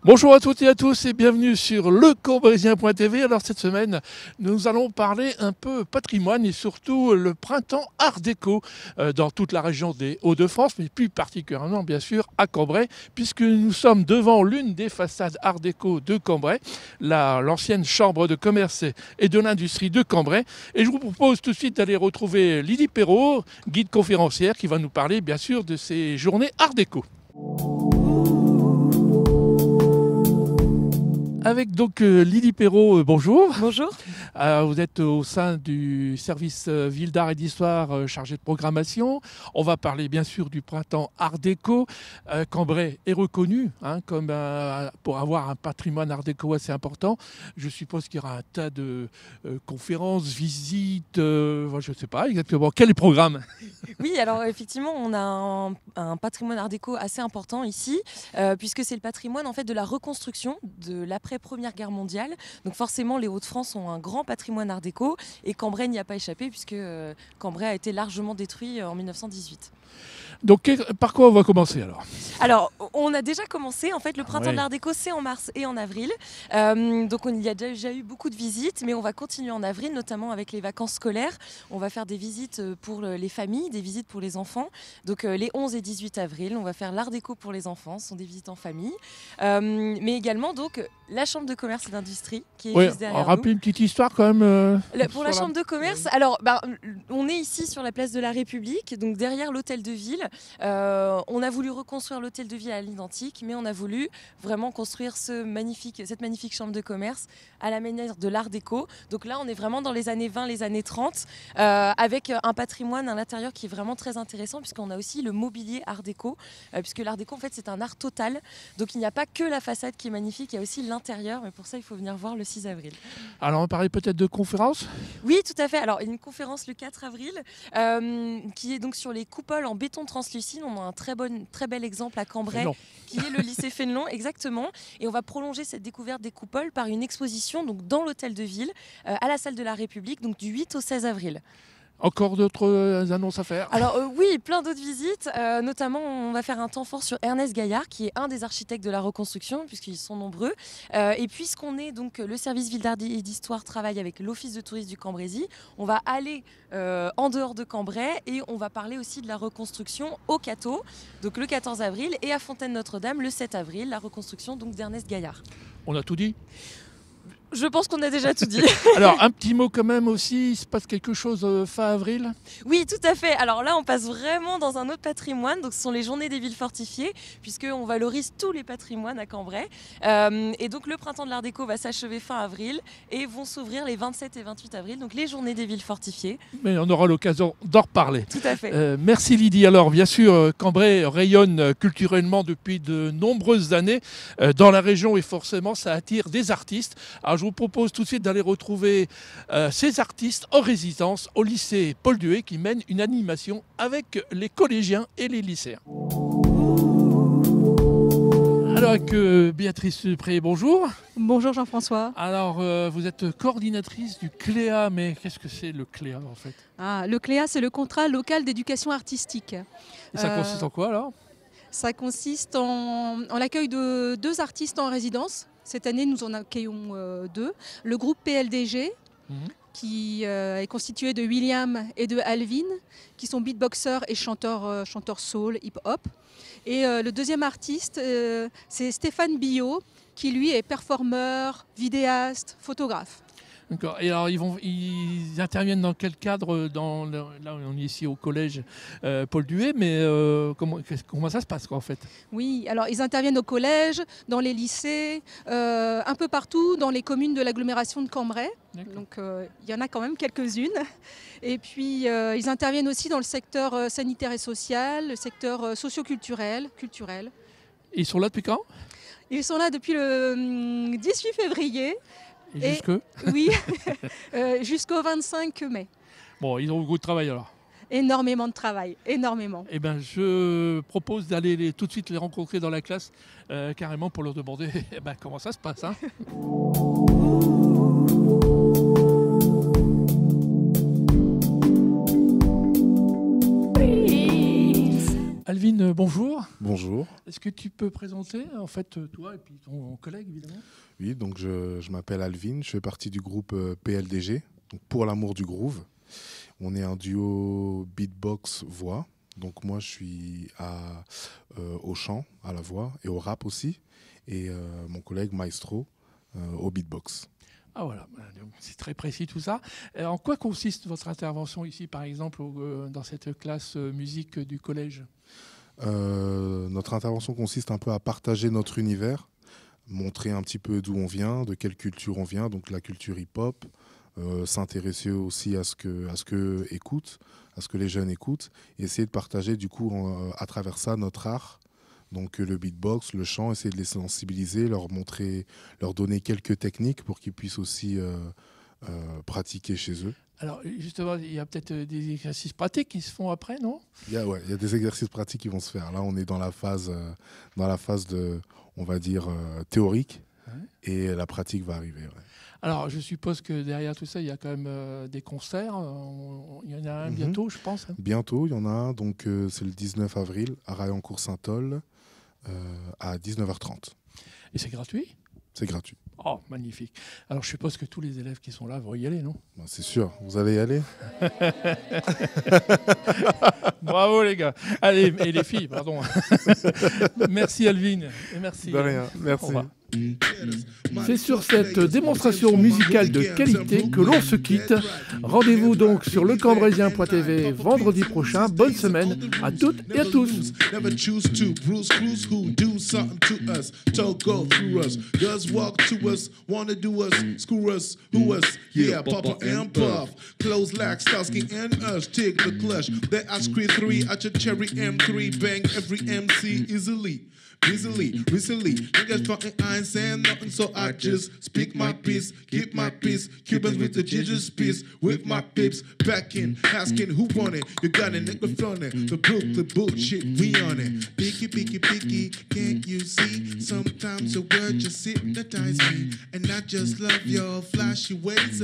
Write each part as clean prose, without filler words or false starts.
Bonjour à toutes et à tous et bienvenue sur lecambrézien.tv. Alors cette semaine, nous allons parler un peu patrimoine et surtout le printemps art déco dans toute la région des Hauts-de-France, mais plus particulièrement bien sûr à Cambrai, puisque nous sommes devant l'une des façades art déco de Cambrai, l'ancienne chambre de commerce et de l'industrie de Cambrai. Et je vous propose tout de suite d'aller retrouver Lydie Perrault, guide conférencière, qui va nous parler bien sûr de ces journées art déco. Avec donc Lydie Perrault, bonjour. Bonjour. Vous êtes au sein du service Ville d'Art et d'Histoire chargé de programmation. On va parler bien sûr du printemps art déco. Cambrai est reconnu comme pour avoir un patrimoine art déco assez important. Je suppose qu'il y aura un tas de conférences, visites, je ne sais pas exactement. Quel est le programme ? Oui, alors effectivement, on a un patrimoine art déco assez important ici, puisque c'est le patrimoine en fait de la reconstruction de l'après-première guerre mondiale. Donc forcément, les Hauts-de-France ont un grand patrimoine art déco et Cambrai n'y a pas échappé puisque Cambrai a été largement détruit en 1918. Donc par quoi on va commencer alors ? Alors, on a déjà commencé. En fait, le printemps de l'art déco, c'est en mars et en avril. Donc, il y a déjà eu beaucoup de visites, mais on va continuer en avril, notamment avec les vacances scolaires. On va faire des visites pour les familles, des visites pour les enfants. Donc, les 11 et 18 avril, on va faire l'art déco pour les enfants. Ce sont des visites en famille. Mais également, donc, la chambre de commerce et d'industrie qui est juste derrière nous. Rappelez une petite histoire quand même. Pour la chambre de commerce, alors, on est ici sur la place de la République, donc derrière l'hôtel de ville. On a voulu reconstruire l'hôtel de ville à l'identique, mais on a voulu vraiment construire cette magnifique chambre de commerce à la manière de l'art déco. Donc là, on est vraiment dans les années 20, les années 30, avec un patrimoine à l'intérieur qui est vraiment très intéressant, puisqu'on a aussi le mobilier art déco, puisque l'art déco, en fait, c'est un art total. Donc il n'y a pas que la façade qui est magnifique, il y a aussi l'intérieur, mais pour ça, il faut venir voir le 6 avril. Alors, on parlait peut-être de conférences ? Oui, tout à fait. Alors, une conférence le 4 avril, qui est donc sur les coupoles en béton translucide. On a un très bel exemple à Cambrai, qui est le lycée Fénelon, exactement. Et on va prolonger cette découverte des coupoles par une exposition donc, dans l'hôtel de ville, à la salle de la République, donc du 8 au 16 avril. Encore d'autres annonces à faire ? Alors oui, plein d'autres visites, notamment on va faire un temps fort sur Ernest Gaillard qui est un des architectes de la reconstruction puisqu'ils sont nombreux, et puisqu'on est donc le service Ville d'Art et d'Histoire travaille avec l'office de tourisme du Cambrésis, on va aller en dehors de Cambrai et on va parler aussi de la reconstruction au Cateau, donc le 14 avril, et à Fontaine-Notre-Dame le 7 avril, la reconstruction donc d'Ernest Gaillard. On a tout dit ? Je pense qu'on a déjà tout dit. Alors, un petit mot quand même aussi, il se passe quelque chose fin avril ? Oui, tout à fait. Alors là, on passe vraiment dans un autre patrimoine. Donc, ce sont les journées des villes fortifiées, puisqu'on valorise tous les patrimoines à Cambrai. Et donc, le printemps de l'art déco va s'achever fin avril et vont s'ouvrir les 27 et 28 avril, donc les journées des villes fortifiées. Mais on aura l'occasion d'en reparler. Tout à fait. Merci Lydie. Alors, bien sûr, Cambrai rayonne culturellement depuis de nombreuses années dans la région et forcément, ça attire des artistes. Alors, je vous propose tout de suite d'aller retrouver ces artistes en résidence au lycée Paul Duet qui mène une animation avec les collégiens et les lycéens. Alors avec Béatrice Dupré, bonjour. Bonjour Jean-François. Alors vous êtes coordinatrice du CLEA, mais qu'est-ce que c'est le CLEA en fait ? Le CLEA, c'est le contrat local d'éducation artistique. Et ça consiste en quoi alors ? Ça consiste en l'accueil de 2 artistes en résidence. Cette année, nous en accueillons 2. Le groupe PLDG, qui est constitué de William et de Alvin, qui sont beatboxers et chanteurs soul, hip-hop. Et le deuxième artiste, c'est Stéphane Billot, qui lui est performeur, vidéaste, photographe. D'accord. Et alors ils interviennent dans quel cadre là on est ici au collège Paul Duet, mais comment ça se passe en fait ? Oui, alors ils interviennent au collège, dans les lycées, un peu partout dans les communes de l'agglomération de Cambrai. D'accord. Donc il y en a quand même quelques-unes. Et puis ils interviennent aussi dans le secteur sanitaire et social, le secteur socio-culturel. Ils sont là depuis quand ? Ils sont là depuis le 18 février. Et oui, jusqu'au 25 mai. Bon, ils ont beaucoup de travail alors. Énormément de travail, énormément. Eh ben, je propose d'aller tout de suite les rencontrer dans la classe, carrément pour leur demander comment ça se passe. Alvin, bonjour. Bonjour. Est-ce que tu peux présenter, en fait, toi et puis ton collègue, évidemment? Oui, donc je m'appelle Alvin, je fais partie du groupe PLDG, donc Pour l'amour du groove. On est un duo beatbox-voix. Donc moi, je suis au chant, à la voix et au rap aussi. Et mon collègue Maestro au beatbox. Ah voilà, c'est très précis tout ça. En quoi consiste votre intervention ici, par exemple, dans cette classe musique du collège? Notre intervention consiste un peu à partager notre univers, montrer un petit peu d'où on vient, de quelle culture on vient, donc la culture hip-hop, s'intéresser aussi à ce que les jeunes écoutent, et essayer de partager du coup à travers ça notre art, donc le beatbox, le chant, essayer de les sensibiliser, leur donner quelques techniques pour qu'ils puissent aussi pratiquer chez eux. Alors justement, il y a peut-être des exercices pratiques qui se font après, non? Il y a des exercices pratiques qui vont se faire. Là, on est dans la phase de, on va dire, théorique, et la pratique va arriver. Ouais. Alors, je suppose que derrière tout ça, il y a quand même des concerts. Il y en a un bientôt, je pense. Bientôt, il y en a un. Donc, c'est le 19 avril à Raillencourt-Saint-Ol à 19h30. Et c'est gratuit? C'est gratuit. Oh, magnifique. Alors, je suppose que tous les élèves qui sont là vont y aller, non? Ben, c'est sûr. Vous allez y aller? Bravo, les gars. Allez, et les filles, pardon. Merci, Alvin. Et merci. De rien. Merci. C'est sur cette démonstration musicale de qualité que l'on se quitte. Rendez-vous donc sur lecambréisien.tv vendredi prochain. Bonne semaine à toutes et à tous. Recently, niggas fucking I ain't saying nothing, so I just speak my peace, keep my peace. Cubans with the Jesus peace, with my pips back in, asking who want it. You got a nigga frontin', the bullshit, we on it. Picky, picky, picky, can't you see? Sometimes the word just hypnotize me, and I just love your flashy ways.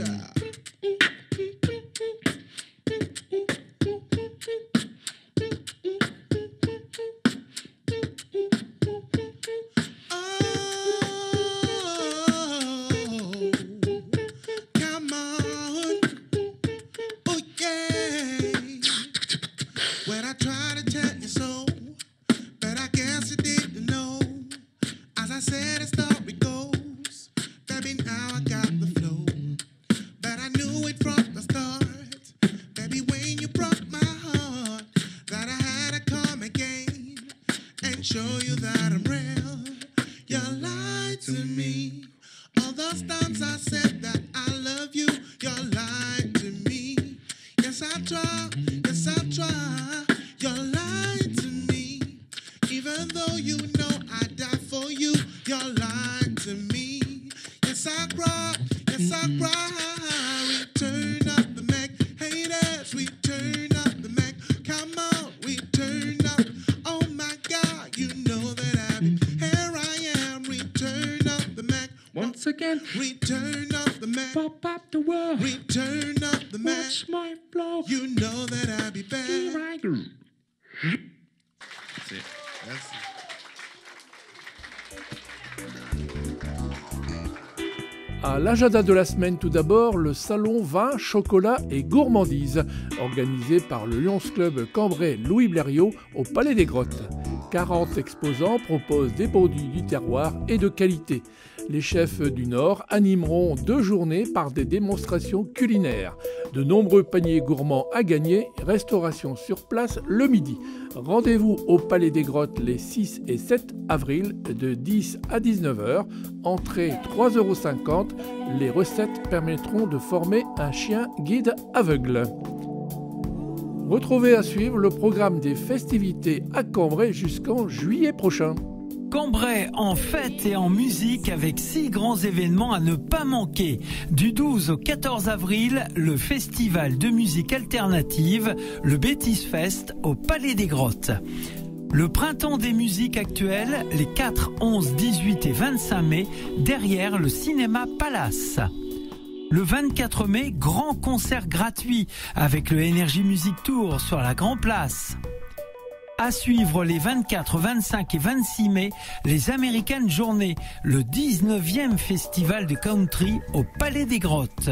Return of the Mac. Pop up the world. Return of the Mac. Watch my blow. You know that I'll be back. Here I go. That's it. That's it. À l'agenda de la semaine, tout d'abord, le salon vin, chocolat et gourmandise, organisé par le Lions Club Cambrai Louis Blériot au Palais des Grottes. 40 exposants proposent des produits du terroir et de qualité. Les chefs du Nord animeront 2 journées par des démonstrations culinaires. De nombreux paniers gourmands à gagner, restauration sur place le midi. Rendez-vous au Palais des Grottes les 6 et 7 avril de 10 à 19h. Entrée 3,50 €. Les recettes permettront de former un chien guide aveugle. Retrouvez à suivre le programme des festivités à Cambrai jusqu'en juillet prochain. Cambrai en fête et en musique avec 6 grands événements à ne pas manquer. Du 12 au 14 avril, le festival de musique alternative, le Bêtise Fest au Palais des Grottes. Le printemps des musiques actuelles, les 4, 11, 18 et 25 mai, derrière le cinéma Palace. Le 24 mai, grand concert gratuit avec le Energy Music Tour sur la Grand Place. À suivre les 24, 25 et 26 mai, les American Journées, le 19e festival de country au Palais des Grottes.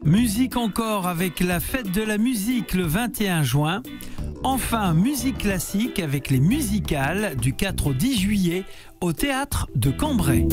Musique encore avec la fête de la musique le 21 juin. Enfin, musique classique avec les musicales du 4 au 10 juillet au théâtre de Cambrai.